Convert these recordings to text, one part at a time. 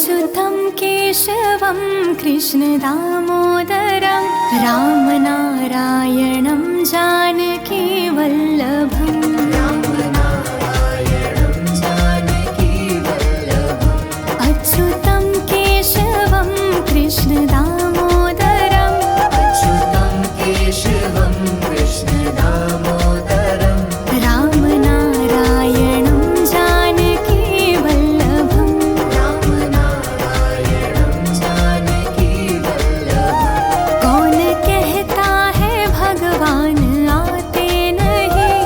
अच्युतं केशवं कृष्णदामोदरं रामनारायणं जानकीवल्लभम् अच्युतं केशवं कृष्णदामोदरं रामनारायणं जानकीवल्लभम् कौन कहता है भगवान आते नहीं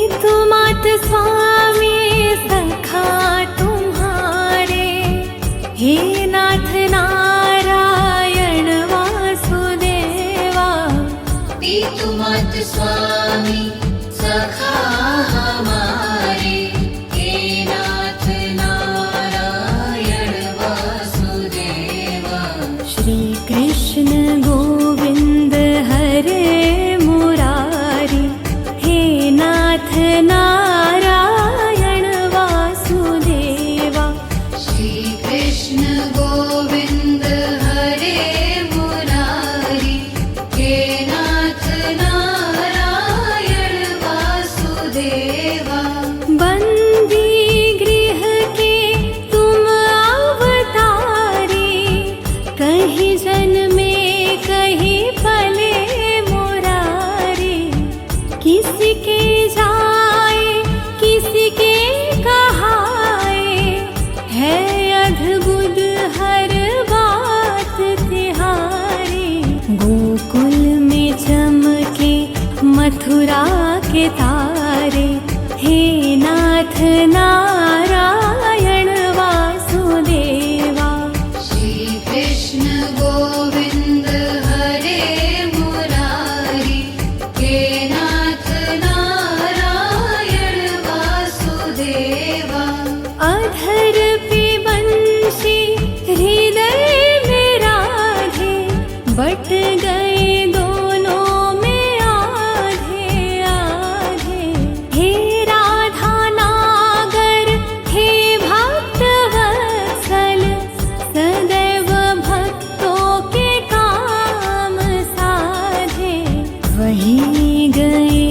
पितु मात स्वामी सखा तुम्हारे, हे नाथ नारायण वासुदेवा। पितु मात स्वामी सखा हमारे, हे नाथ नारायण वासुदेवा। श्री कृष्ण गोविंद हरे मुरारी, हे नाथ नारायण वासुदेवा। श्री कृष्ण गोविंद हरे मुरारी, हे नाथ नारायण वासुदेवा। बंदी गृह के तुम अवतारी, कहीं जन्मे कहीं पले मुरारी। किसी के जाए किसी के कहाए, है अद्भुत हर बात तिहारी। गोकुल में चमके मथुरा के तारे, हे नाथ नारायण वासुदेवा। श्री कृष्ण गोविंद हरे मुरारी, हे नाथ नारायण वासुदेवा। अधर पे बंशी हृदय में राधे, बट गए दोनों में आधे आधे। हे राधा नागर, हे भक्त वत्सल, सदैव भक्तों के काम साधे। वहीं गए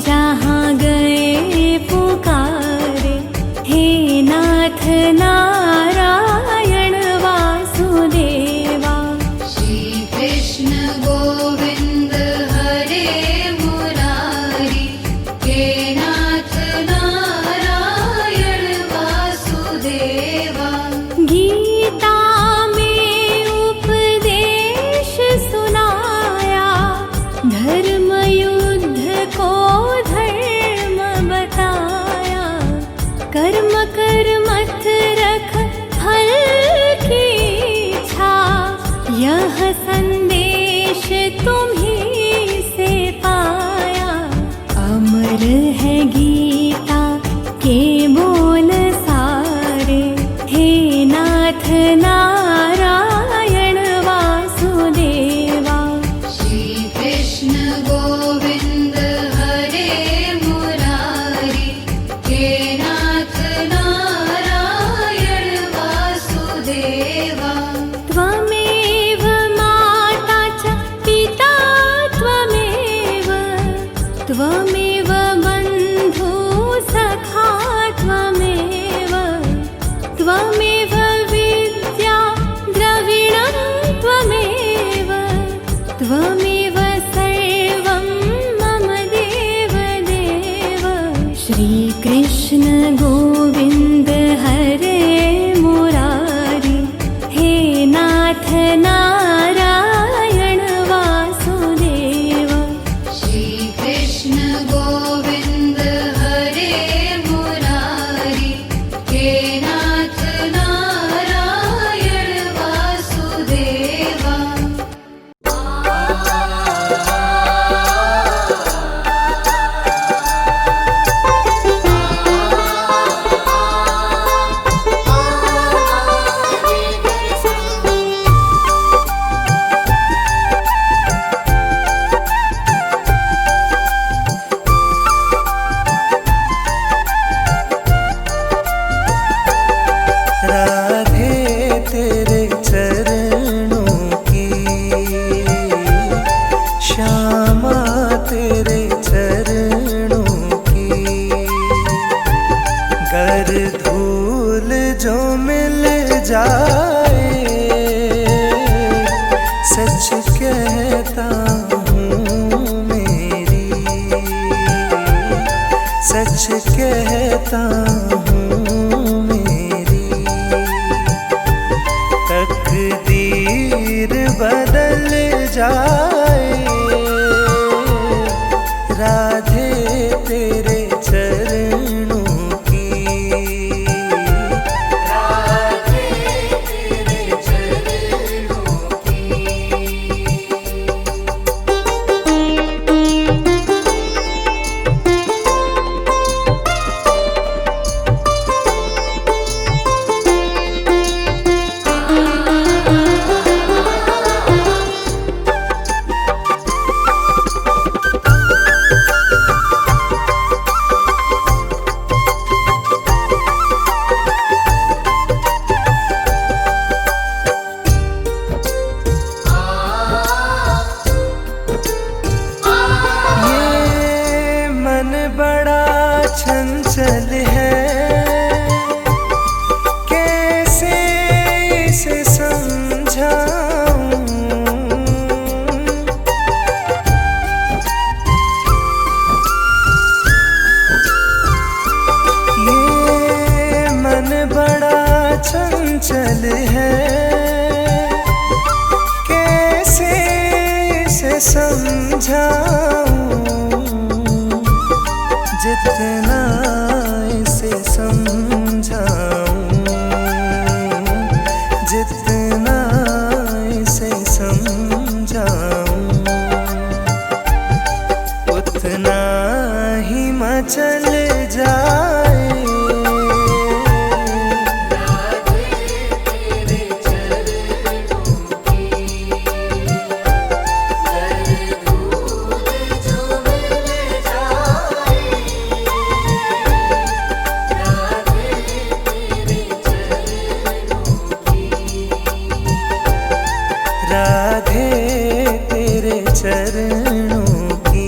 जहाँ गए पुकारे, हे नाथ नारायण वासुदेवा। श्री कृष्ण गोविंद हरे मुरारी, हे नाथ नारायण वासुदेवा। गीता में उपदेश सुनाया, धर्म युद्ध को धर्म बताया। कर्म कर मत रख फल की इच्छा, यह संदेश तुम्हीं से पाया। अमर है गीता के बोल सारे, हे नाथ नारायण वासुदेवा। श्री कृष्ण गोविंद हरे मुरारी, हे नाथ नारायण वासुदेवा। त्वमेव माता च पिता त्वमेव, त्वमेव बन्धु सखा त्वमेव। त्वमेव विद्या द्रविणं त्वमेव, त्वमेव सर्वं मम देव देव। श्री कृष्ण गोविंद हरे मुरारी, हे नाथ नारायण वासुदेवा। श्री कृष्ण गोविंद हरे मुरारी, हे नाथ नारायण वासुदेवा। कहता हूँ मेरी तकदीर बदल जाए, राधे तेरे चंचल है, कैसे इसे समझाऊं। ये मन बड़ा चंचल है, कैसे इसे समझाऊं। जितना इसे समझाऊं, जितना इसे समझाऊं, उतना ही मचल जाए। राधे तेरे चरणों की।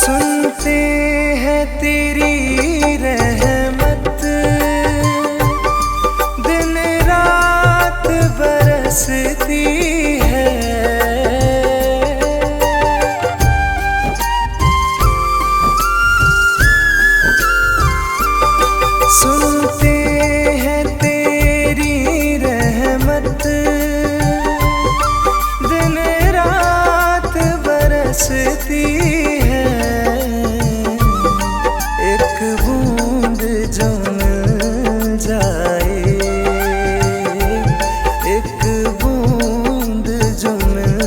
सुनते हैं तेरी रहमत, दिन रात बरसती है। सुनते हैं तेरी रहमत, दिन रात बरसती है। एक बूंद जो मिल जाए, एक बूंद जो मिल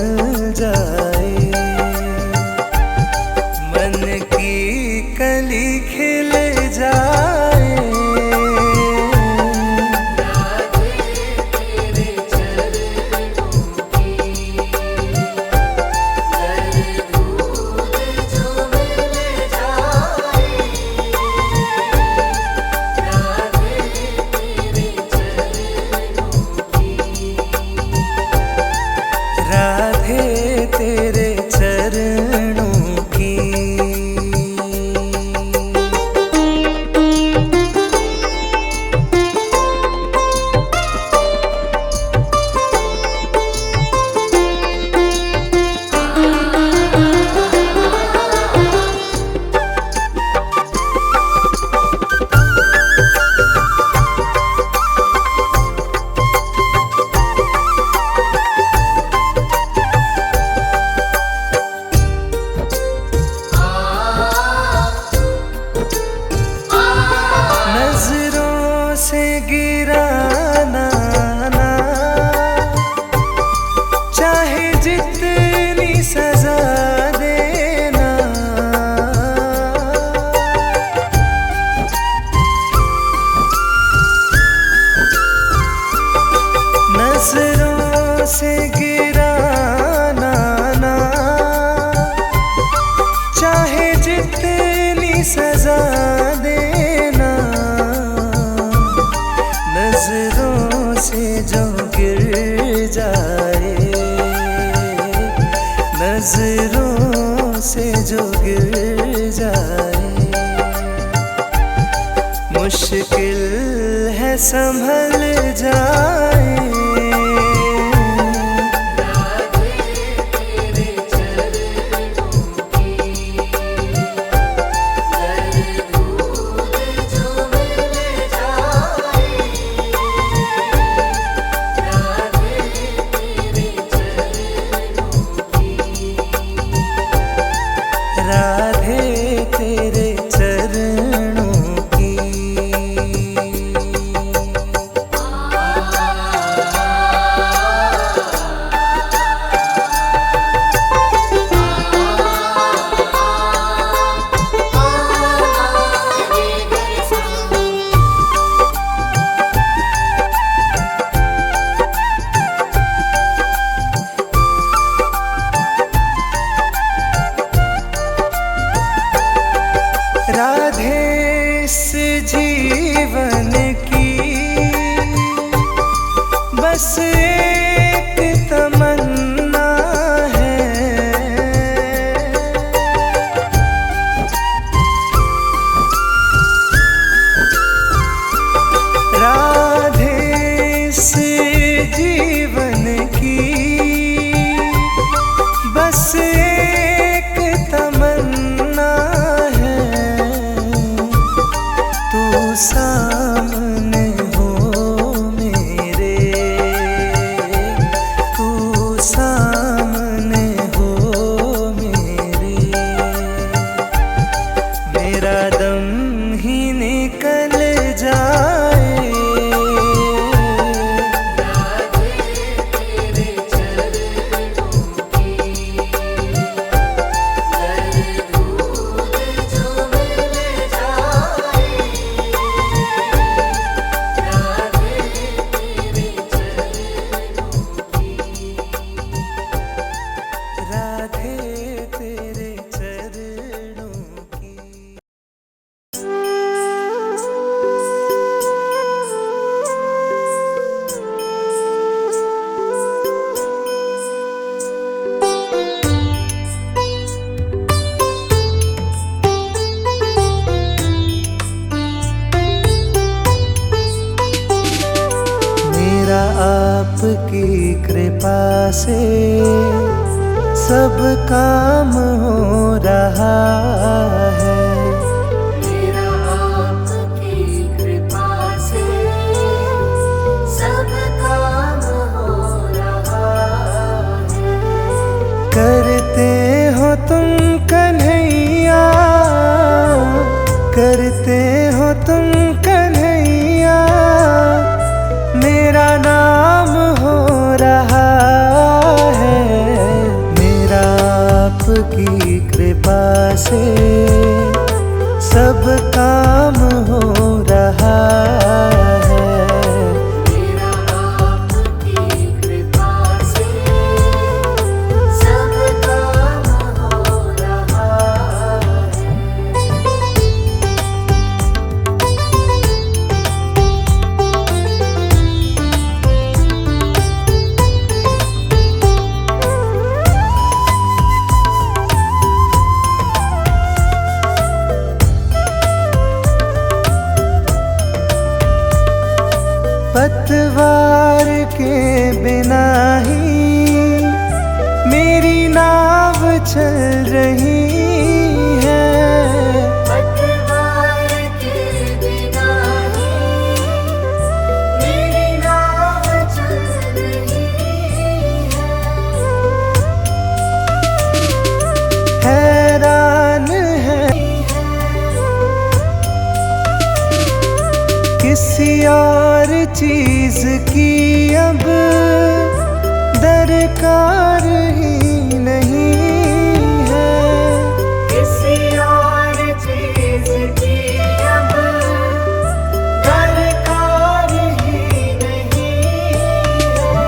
जाए, मन की कली खिल जाए। राधे तेरे चरणों की। नजरों से गिराना ना, चाहे जितनी सजा देना। नजरों से गिराना ना, चाहे जितनी सजा देना। नजरों से जो गिर जाए, नजरों से जो गिर जाए, मुश्किल है संभल जाए। राधे तेरे चरणों की। बस एक तमन्ना है, राधे इस जीवन की बस एक तमन्ना है, तू सामने हो मेरे, तू सामने हो मेरे, मेरा दम ही निकल जाए, राधे तेरे चरणों की। मेरा आपकी कृपा से सब काम हो रहा है, मेरा आपकी कृपा से सब काम हो रहा है। करते हो तुम कन्हैया, करते हो तुम कन्हैया, मेरा नाम हो रहा है, मेरा आपकी कृपा से सब काम हो रहा है, मेरा आपकी कृपा से सब काम हो रहा है। पतवार के बिना ही मेरी नाव चल रही है, पतवार के बिना ही मेरी नाव चल रही है। हैरान है किसी और चीज की अब दरकार ही नहीं है, किसी और चीज की अब दरकार ही नहीं है।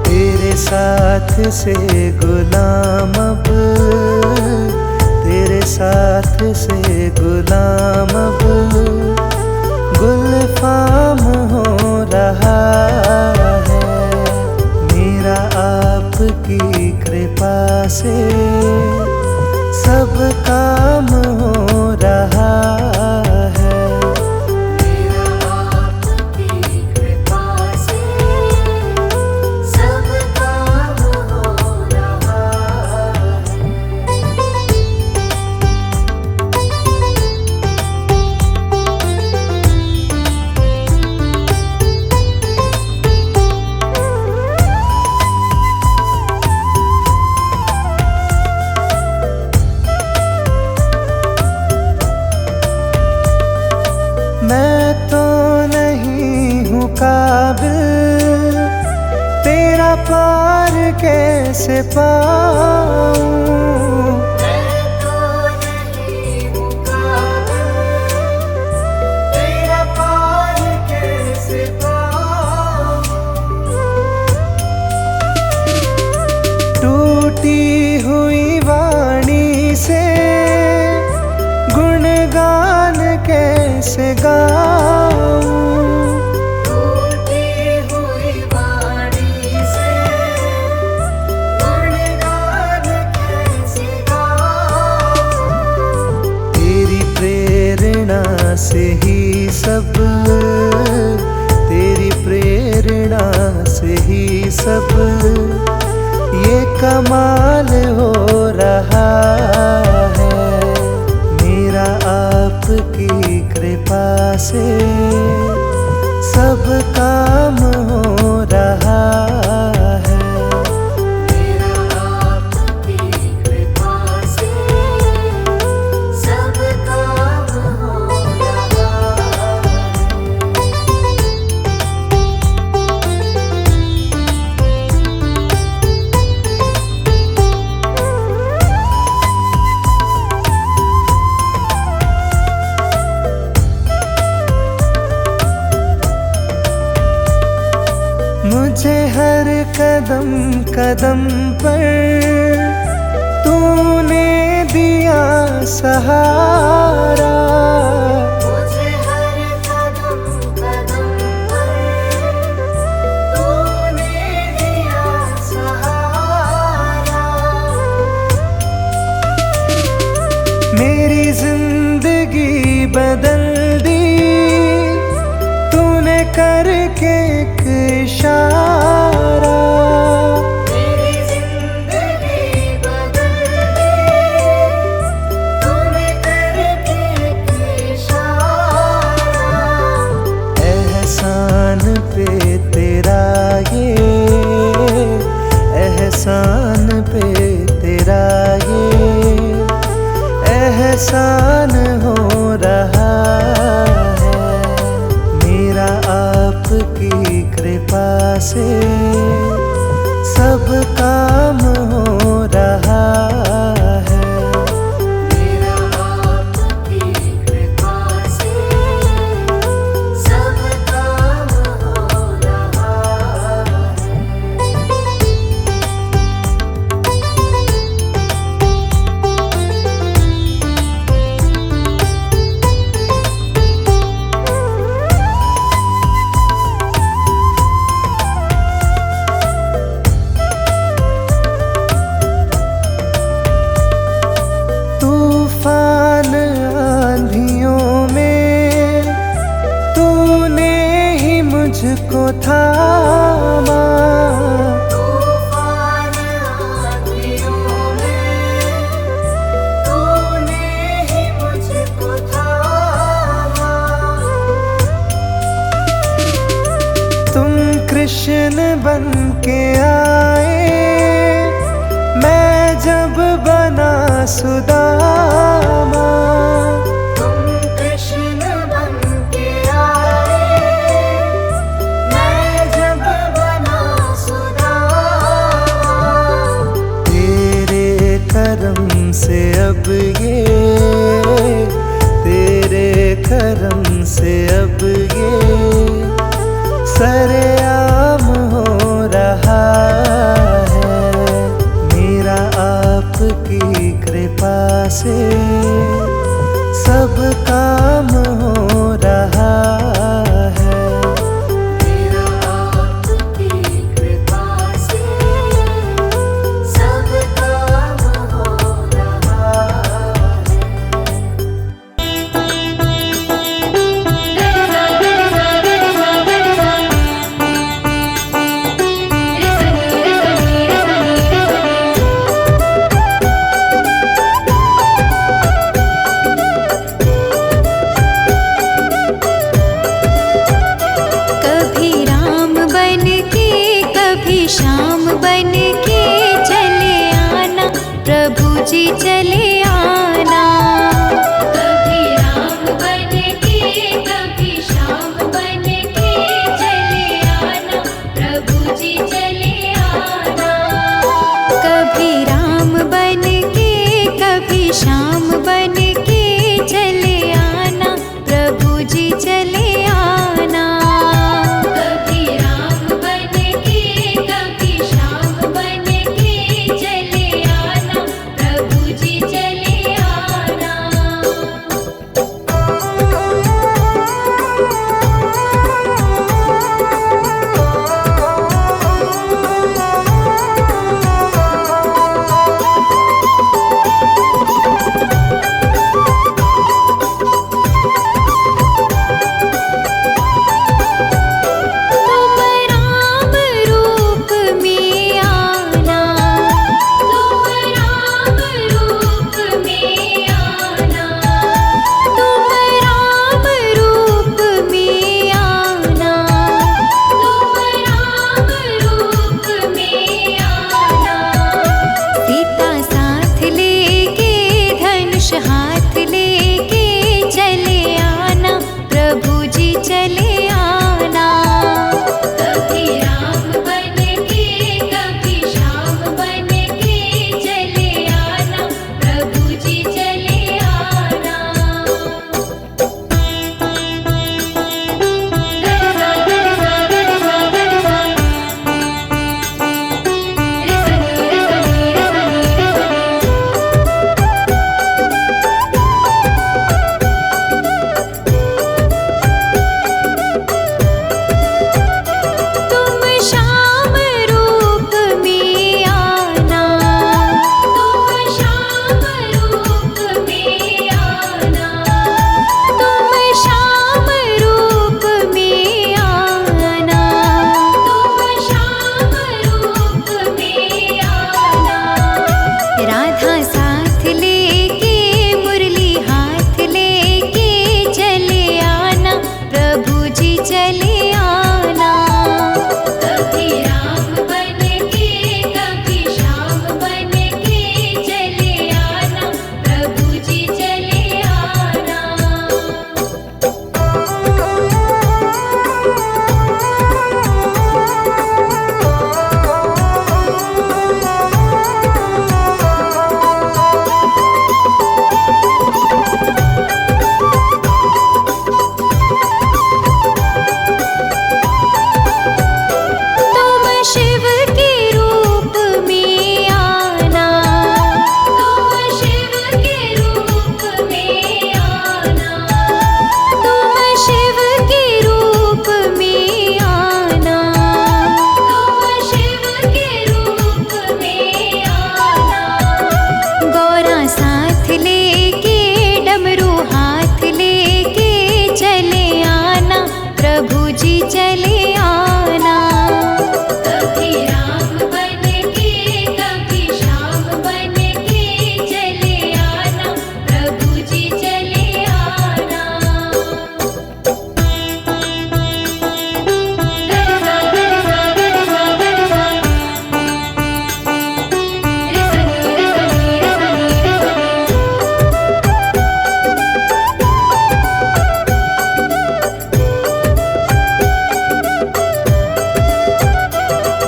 तेरे साथ से गुलाम अब, तेरे साथ से गुलाम अब गुलफाम हो रहा है, मेरा आपकी कृपा से सब काम हो रहा है, मेरा आपकी कृपा से सब काम हो रहा है। मैं तो नहीं हूँ काबिल, तेरा पार कैसे पाऊँ, मैं तो नहीं हूँ काबिल, तेरा पार कैसे पाऊँ। टूटी हुई वाणी से गुणगान कैसे गाऊं, टूटी हुई वाणी बिना से ही सब ये कमाल हो रहा है। मेरा आपकी कृपा से सब काम हो रहा है। मेरा आपकी कृपा से सब काम हो रहा है। मुझे हर कदम कदम पर तूने दिया सहारा। मुझे हर कदम कदम पर तूने दिया सहारा। मेरी जिंदगी बदल दी तूने करके एक इशारा। मेरी जिंदगी बदल दी तूने करके एक इशारा। एहसान पे तेरा ये, एहसान पे तेरा ये एहसान हो रहा है। मेरा आपकी कृपा से सब काम हो रहा है। मेरा आपकी कृपा से सब काम हो रहा है। तूफान आंधियों में तूने ही मुझको थामा। तूफान आंधियों में तूने ही मुझको थामा। तुम कृष्ण बन के आए मैं जब बना सुदामा। तुम कृष्ण बन के आए मैं जब बना सुदामा। तेरे करम से अब ये, तेरे करम से अब ये सरेआम हो रहा है। मेरा आपकी कृपा से सब काम हो रहा है। मेरा आपकी कृपा से सब काम हो रहा है। चले आना। कभी राम बन के कभी श्याम बन के चले आना, प्रभु जी चले आना।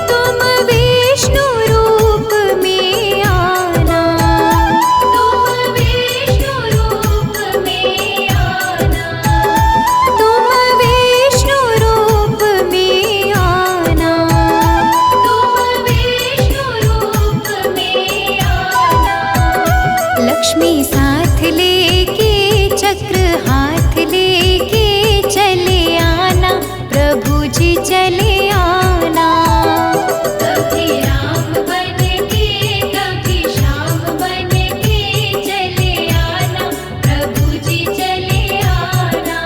तुम विष्णु रूप में आना। तुम विष्णु रूप में आना। तुम विष्णु रूप में आना। तुम विष्णु रूप में आना। लक्ष्मी साथ लेके चक्र हाथ लेके चले आना, प्रभु जी चले आना। कभी राम बन के कभी श्याम बन के चले आना, प्रभु जी चले आना।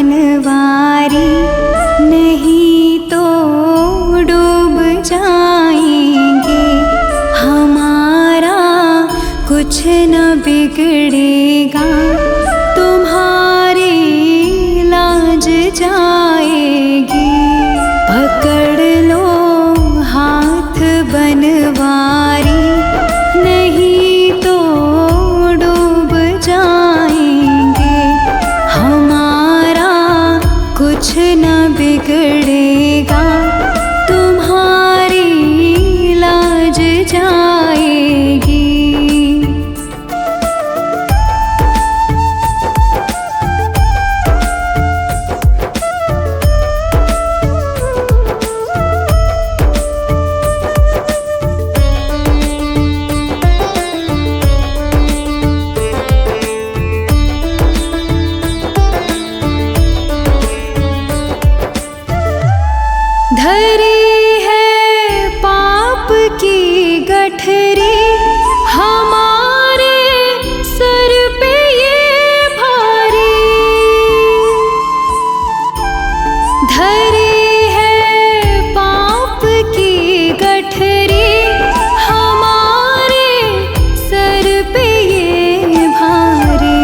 बनवारी, नहीं तो डूब जाएंगे। हमारा कुछ न बिगड़ेगा, तुम्हारी लाज जाएगी। पकड़ लो हाथ बनवारी, नहीं तो डूब जाएंगे। हमारा कुछ न बिगड़ेगा, तुम्हारी लाज जाएगी। धरी है पाप की गठरी, हमारे सर पे ये भारी। धरी है पाप की गठरी, हमारे सर पे ये भारी।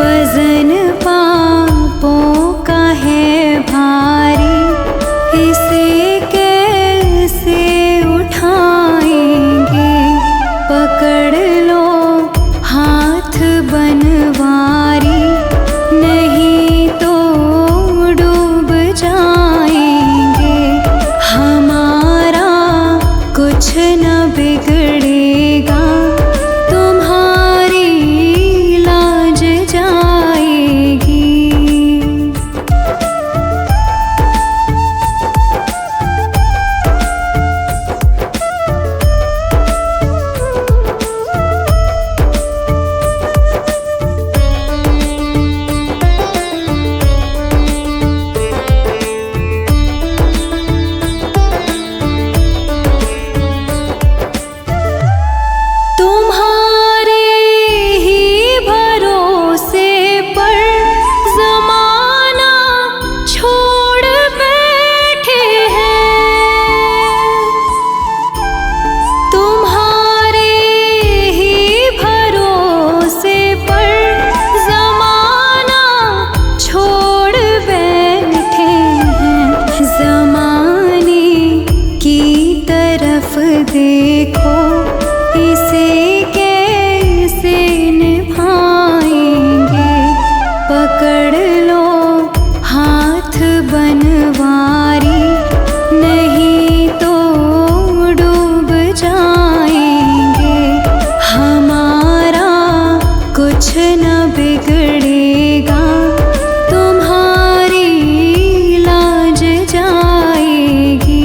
वजन पापों का है भारी, इसे कैसे उठाएंगे। पकड़ लो हाथ बनवारी, नहीं तो डूब जाएंगे। हमारा कुछ न बिगड़ेगा, तुम्हारी लाज जाएगी। तुम्हारे ही भरोसे पर ज़माना छोड़ बैठे हैं। तुम्हारे ही भरोसे पर ज़माना छोड़ बैठे हैं। ज़माने की तरफ देखो, इसे कैसे निभाएंगे। पकड़ लो हाथ बनवारी, नहीं तो डूब जाएंगे। हमारा कुछ न बिगड़ेगा, तुम्हारी लाज जाएगी।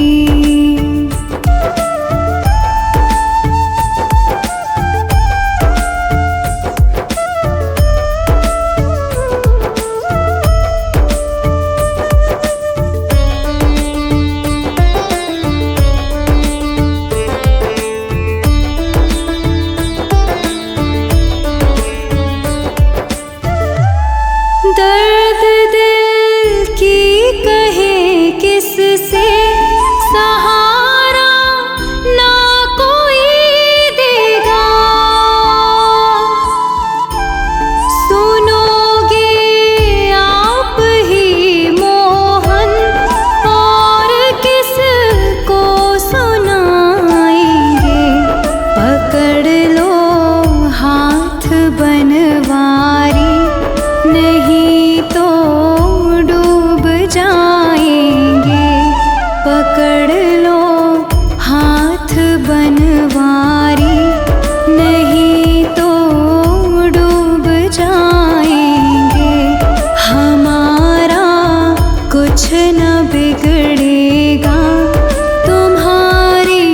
दर्द दिल की कहे किससे, सहारा ना कोई देगा। सुनोगे आप ही मोहन, और किसको सुनाएंगे। पकड़ लो हाथ बनवारी, नहीं तो डूब जाएंगे। पकड़ लो हाथ बनवारी, नहीं तो डूब जाएंगे। हमारा कुछ न बिगड़ेगा, तुम्हारी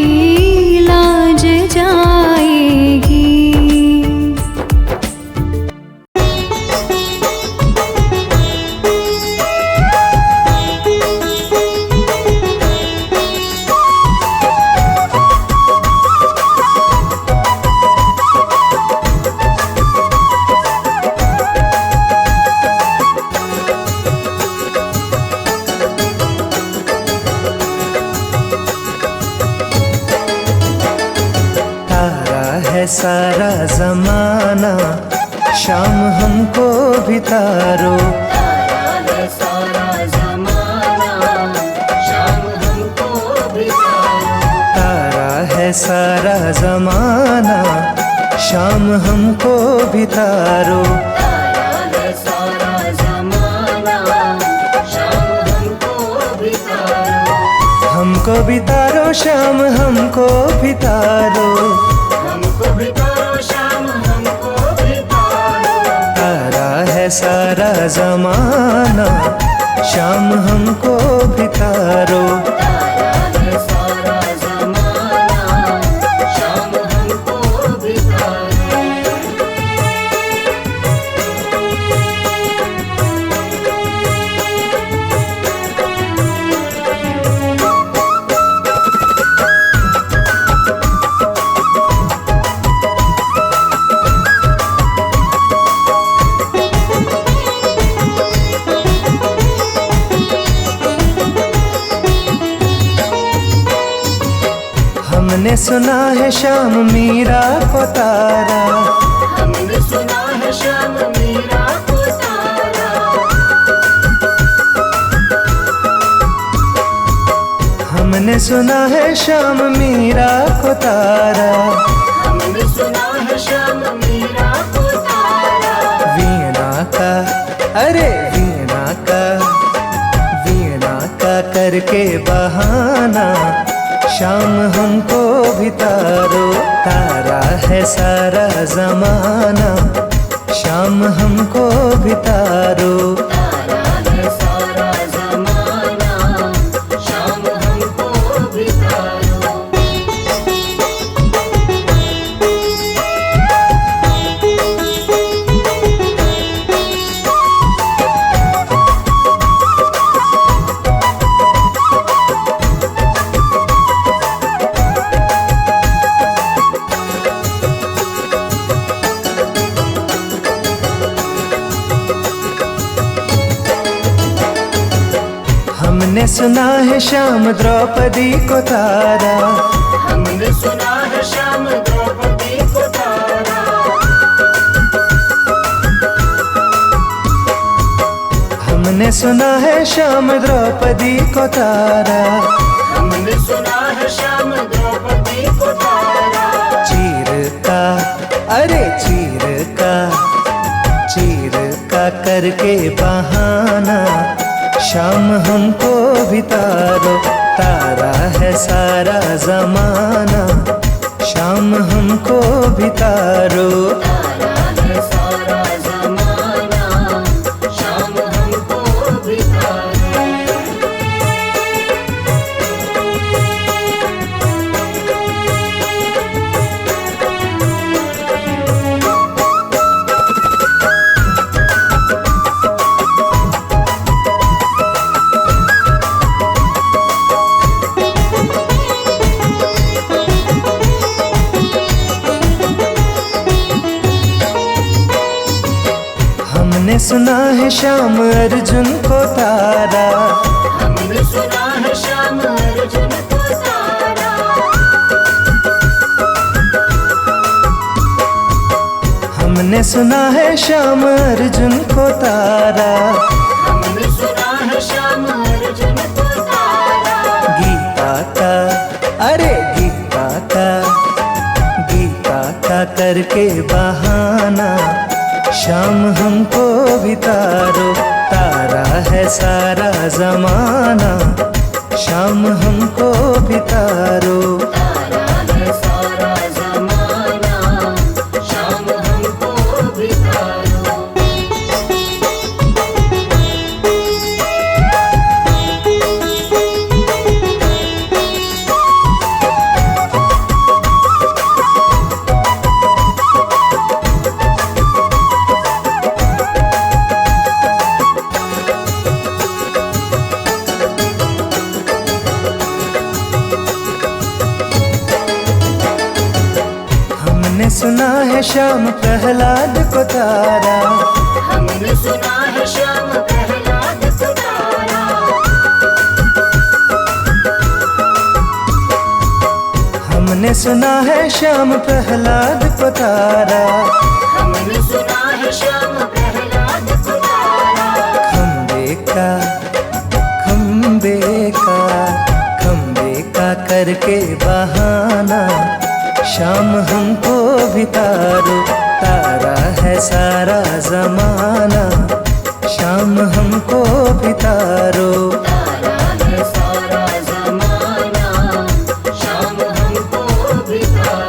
लाज जाएगी। है सारा जमाना, शाम हमको भी तारो। तारा है सारा जमाना, शाम हमको भी तारो। तारा है सारा जमाना, शाम हमको भी तारो। तारा है सारा जमाना, शाम हमको भी तारो। हमको भी तारो, शाम हमको भी तारो। हमको भी तारो, शाम हमको भी तारो। तारा है सारा जमाना, शाम हमको भी तारो। तारा है सारा जमाना, शाम हमको भी तारो। हमने सुना है श्याम मीरा को तारा। हमने सुना है श्याम मीरा को तारा। हमने सुना है श्याम मीरा को तारा। हमने सुना है श्याम मीरा को तारा। वीणा का, अरे वीणा का करके बहाना, शाम हमको भी तारो। तारा है सारा जमाना, शाम हमको भी तारो। तारा है सारा जमाना, शाम हमको भी तारो। हमने सुना है श्याम द्रौपदी को तारा। हमने सुना है श्याम द्रौपदी को तारा। हमने सुना है श्याम द्रौपदी को तारा। हमने सुना है श्याम द्रौपदी को तारा। चीर का, अरे चीर का करके बहाना, शाम हमको भी तारो। तारा है सारा जमाना, शाम हमको भी तारो। तारा है सारा जमाना, शाम हमको भी तारो। हमने सुना है श्याम अर्जुन को तारा। हमने सुना है श्याम अर्जुन को तारा। हमने सुना है श्याम अर्जुन को तारा। हमने सुना है श्याम अर्जुन को तारा। गीता का, अरे गीता का करके बहाना, शाम हमको भी तारो। तारा है सारा जमाना, शाम हमको भी तारो। तारा है सारा जमाना, शाम हमको भी तारो। हमने सुना है श्याम प्रहलाद को तारा। हमने सुना है श्याम प्रहलाद को तारा। हमने सुना है श्याम प्रहलाद को तारा, हमने सुना है श्याम प्रहलाद को तारा। खम्बे का करके बहाना, शाम हमको भी तारो, तारा है सारा जमाना, शाम हमको भी तारो। तारा है सारा जमाना, शाम हमको भी तारो।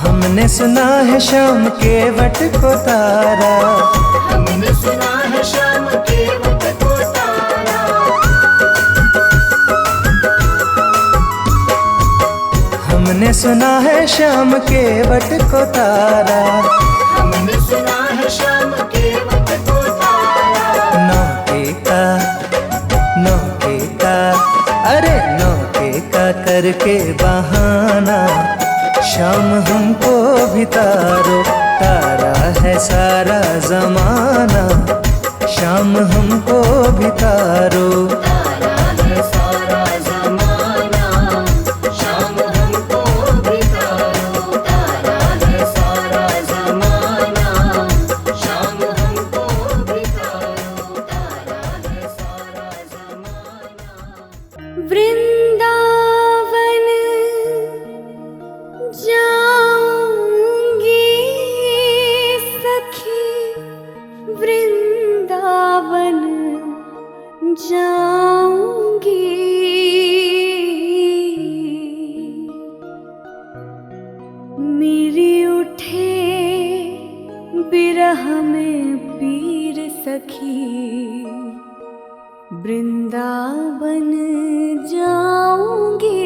हमने सुना है श्याम के वट को तारा, हमने सुना है श्याम के वट को तारा। हमने सुना है श्याम के वट को तारा, हमने सुना है श्याम के वट को तारा। नौके का अरे नौके का करके बहाना, शाम हमको भी तारो, तारा है सारा जमाना, शाम हमको भी तारो। तारा है सारा जमाना, शाम हमको भी तारो। तारा है सारा जमाना, शाम हमको भी तारो। तारा है सारा जमाना। वृंदावन जाऊंगी सखी, वृंदावन जाऊंगी। मेरी उठे बिरह में पीर सखी, वृंदावन जाऊंगी।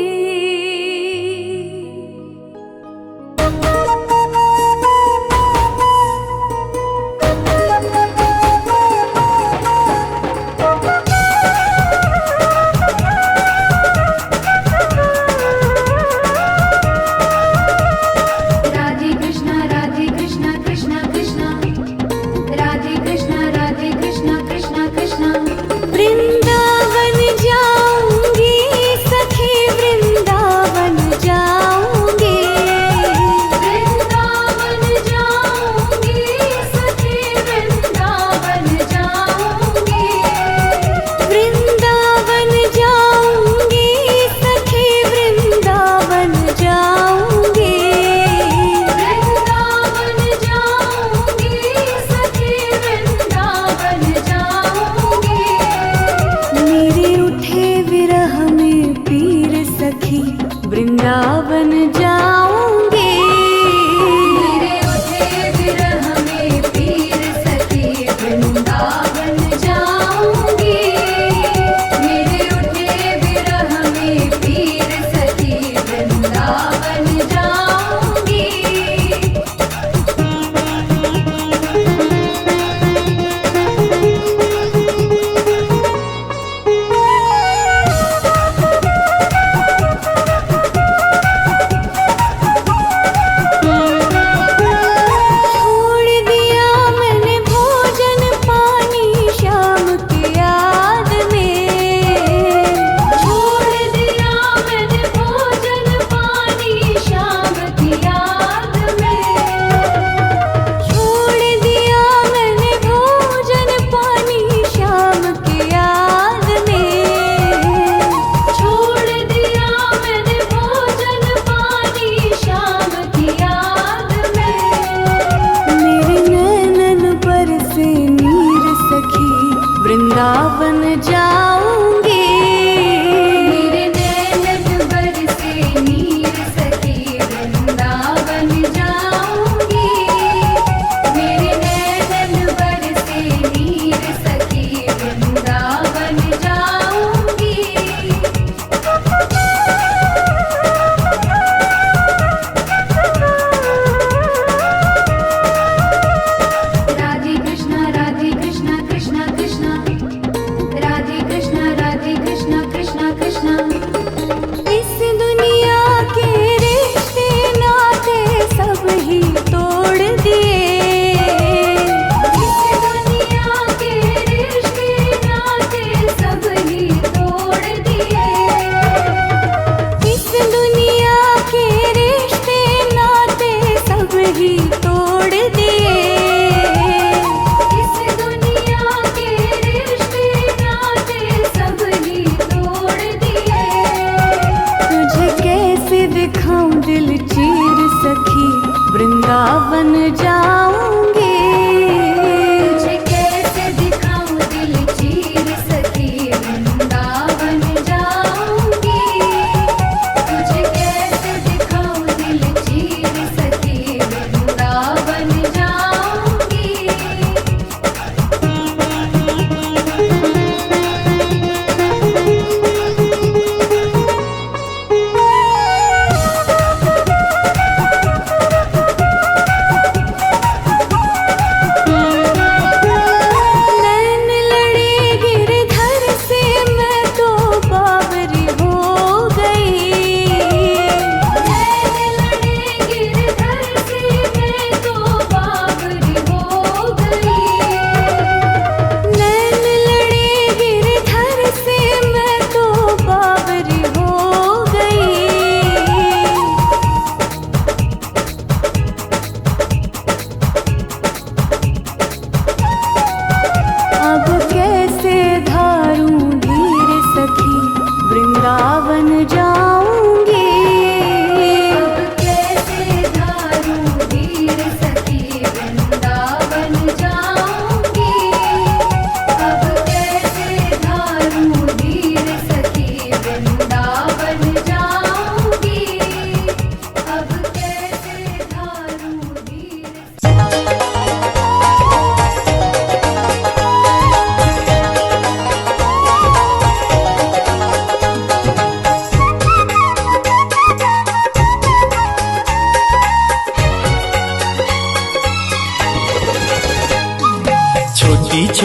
राधे कृष्णा कृष्णा कृष्णा, राधे कृष्णा कृष्णा कृष्णा। वृंदावन जाऊंगी सखी, वृंदावन जाऊंगी। वृंदावन जाऊंगी सखी, वृंदावन जाऊंगी। वृंदावन जाऊंगी सखी, वृंदावन जाऊंगी। वृंदावन जाऊंगी सखी, वृंदावन जाऊंगी। मेरे उठे विरह में पीर सखी, वृंदावन जाऊंगी। मेरे उठे विरह में पीर सखी, वृंदावन जाऊंगी। मेरे उठे विरह में पीर सखी, वृंदावन जाऊंगी।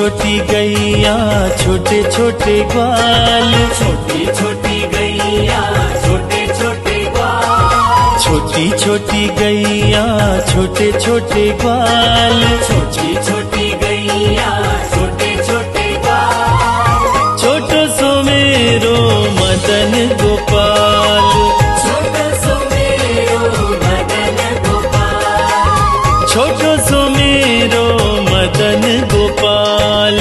छोटी गैया छोटे छोटे ग्वाल, छोटी छोटी गैया छोटे छोटे ग्वाल, छोटी छोटी गैया छोटे छोटे ग्वाल, छोटी छोटी गैया छोटे छोटे ग्वाल, छोटो सो मेरो मदन गोपाल, छोटो सो मेरो मदन गोपाल, छोटो सो मेरो मदन गोपाल।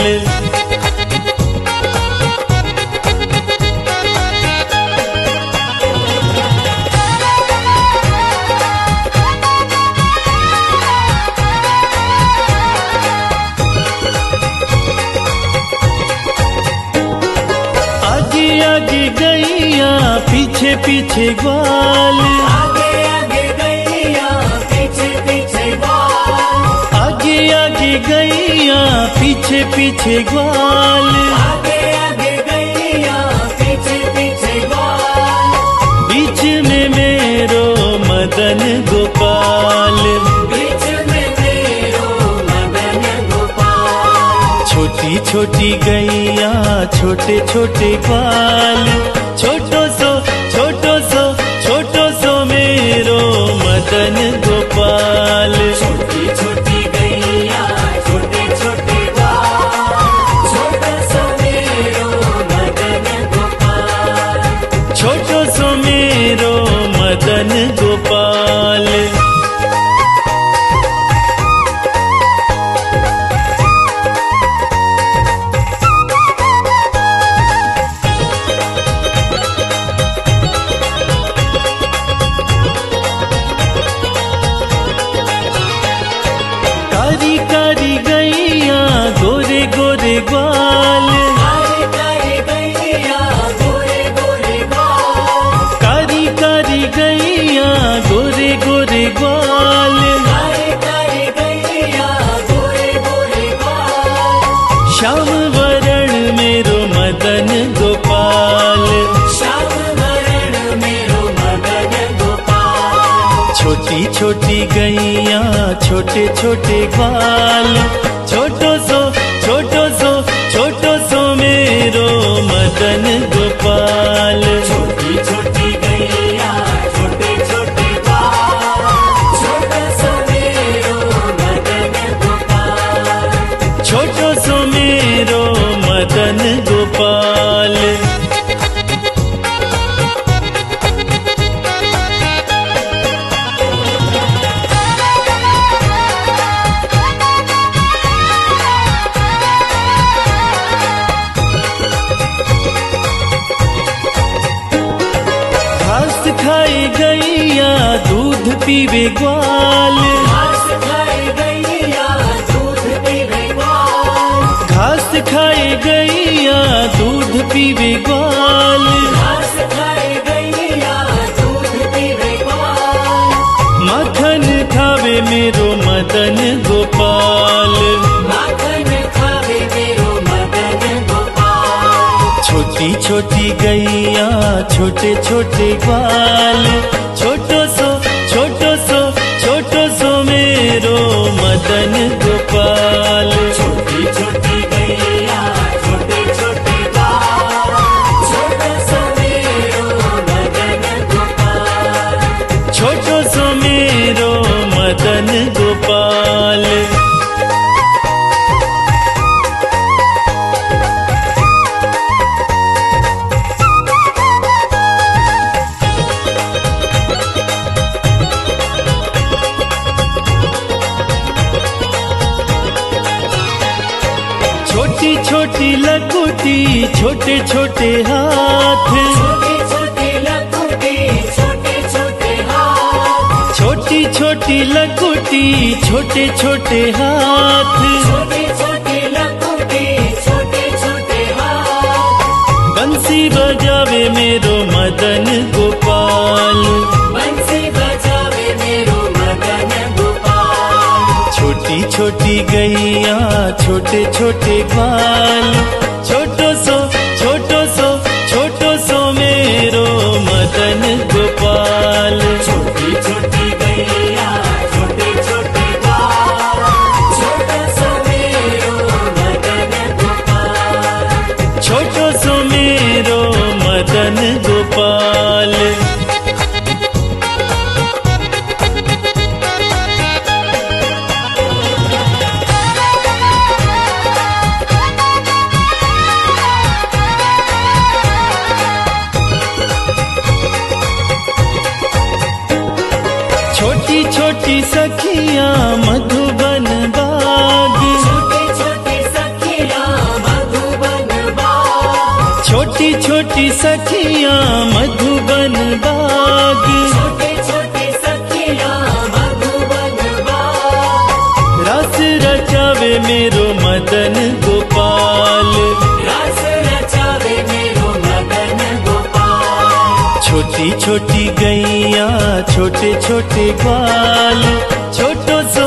आगे आगे गैया पीछे पीछे ग्वाल, आगे आगे गैया पीछे पीछे ग्वाल, आगे आगे गैया पीछे पीछे ग्वाल, आगे आगे गैया पीछे पीछे ग्वाल, बीच में मेरो मदन गोपाल, बीच में मेरो मदन गोपाल, छोटी छोटी गैया छोटे छोटे ग्वाल, छोटो सो मेरो मदन गोपाल, छोटी छोटी गैया छोटे छोटे ग्वाल, छोटो सो मेरो मदन गोपाल, छोटो सो मेरो मदन गोपाल। कारी कारी गैया गोरे गोरे ग्वाल, कारी कारी गैया गोरे गोरे ग्वाल, कारी कारी गैया गोरे गोरे ग्वाल, कारी कारी गैया गोरे गोरे ग्वाल, श्याम वरण मेरो मदन गोपाल, श्याम वरण मेरो मदन गोपाल, छोटी छोटी गैया छोटे छोटे ग्वाल, छोटो सो मेरो मदन गोपाल, छोटी छोटी गैया छोटे छोटे ग्वाल, छोटो सो मेरो मदन गोपाल, छोटो सो मेरो मदन गोपाल। घास खाई गैया दूध पीवे ग्वाल, घास खाई गैया दूध पीवे ग्वाल, घास खाई गैया दूध पीवे ग्वाल, घास खाई गैया दूध पीवे ग्वाल, माखन खावे मेरो मदन गोपाल, माखन खावे मेरो मदन गोपाल, छोटी छोटी गैया छोटे छोटे ग्वाल, छोटो सो मेरो मदन गोपाल, छोटी छोटी गैया छोटे छोटे ग्वाल, छोटो सो मेरो मदन गोपाल, छोटो सो मेरो मदन गोपाल। छोटी छोटी लकुटी छोटे छोटे हाथ, छोटी छोटी लकुटी छोटे छोटे हाथ, छोटी छोटी लकुटी छोटे छोटे हाथ, छोटी छोटी लकुटी छोटे छोटे हाथ, बंसी बजावे मेरो मदन गोपाल, बंसी बजावे मेरो मदन गोपाल, छोटी छोटी गैया छोटे छोटे ग्वाल, छोटो सो मेरो मदन गोपाल, छोटी छोटी गैया छोटे छोटे ग्वाल, छोटो सो मेरो मदन छोटी छोटी सखियां मधुबन बाग, छोटी छोटी सखियां मधुबन बाग, छोटी छोटी सखियां मधुबन बाग, छोटी छोटी सखियां मधुबन बाग। रास रचावे मेरो मदन गोपाल, रास रचावे मेरो मदन गोपाल। छोटी छोटी गैया छोटे छोटे ग्वाल, छोटो सो